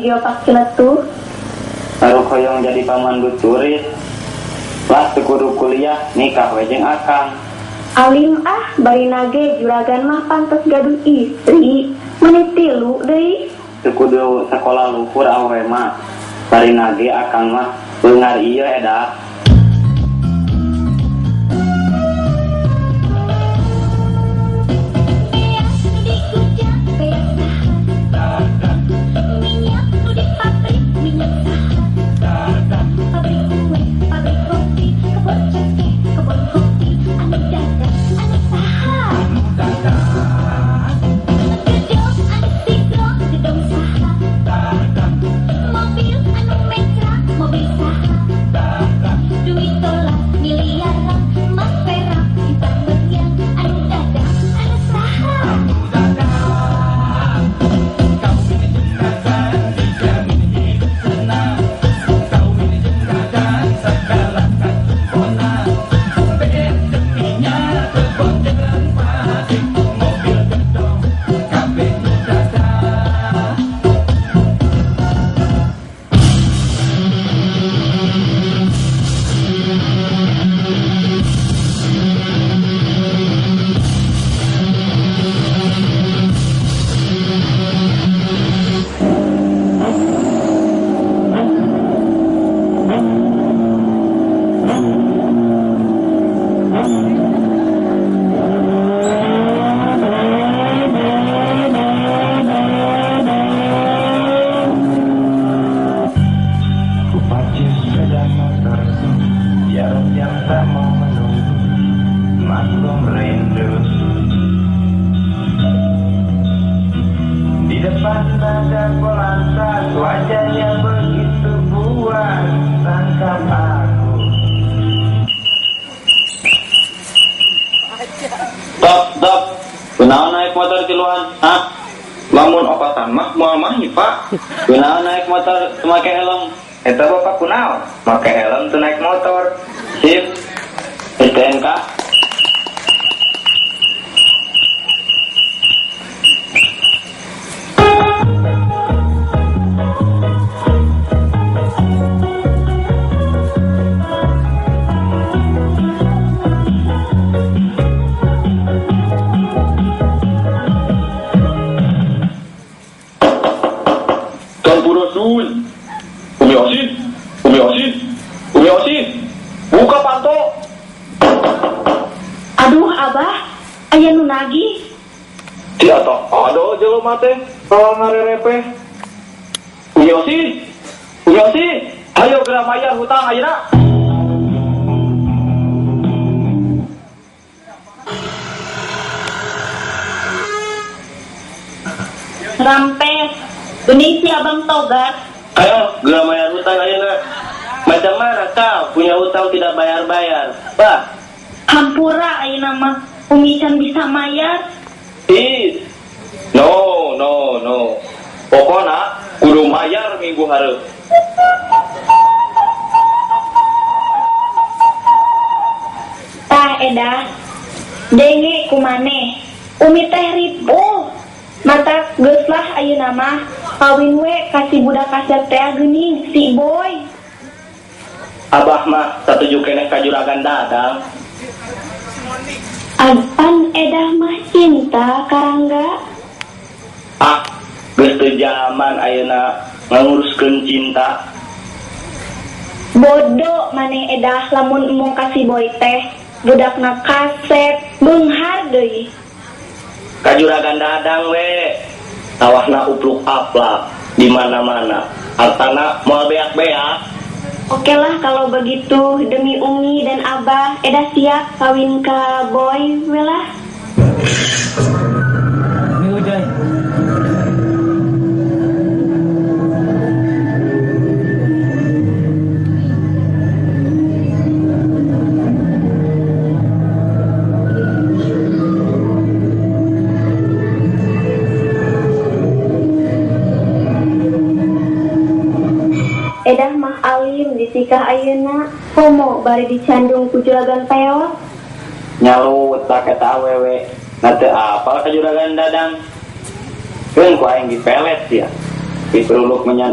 Geopak Ciletuh. Baru koyong jadi pamandu turis. Lah tekudu kuliah nikah wejeng akang. Alim bari nage juragan mah pantes gaduh istri. Menit 3 deui. Tekudu sekolah luhur awewe mah. Bari nage akang mah beungar ieu edah. Kunaon naik motor tiluan? Hah? Lamun opatan mah moal mahi, Pak. Kunaon naik motor teu make helm? Eta bapak kunaon? Make helm teu naik motor. Sip. STNK. Umi Osin, buka panto. Aduh Abah, aya nu nagih. Tidak toh, aduh jelema teh kalau ngarerepe. Umi Osin, ayo gerak mayar hutang ayeuna. Rampes, geuning si Abang Togat. Ayo gerak mayar hutang ayeuna. Macam mana kau punya hutang tidak bayar-bayar? Bah, Hampura ayeuna mah Umi can bisa mayar. No. Pokona kudu mayar minggu hareup. Tah edah, denge kumaneh. Umi teh ripuh. Mata geus lah ayeuna mah kawin we kasih budak kasar teh geuning si Boy. Abah mah satuju keneh ka juragan Dadang. Pan edah mah cinta karangga. Geus teu jaman ayeuna nganguruskeun cinta. Bodoh maneh edah lamun emong kasih Boy teh budakna kaset beunghar deui. Ka juragan Dadang we tawahna upluk aplak di mana-mana. Hartana moal beak-beak. Oke lah kalau begitu demi Umi dan Abah edah siap kawin ke Boy welah. Ini hujan. Edah mah alim disikah ayeuna homo bari dicandung ku juragan peot. Nyalut tak eta awewe Nate apal ka juragan Dadang. Keun ku aing dipelet ya. Piperuluk menyang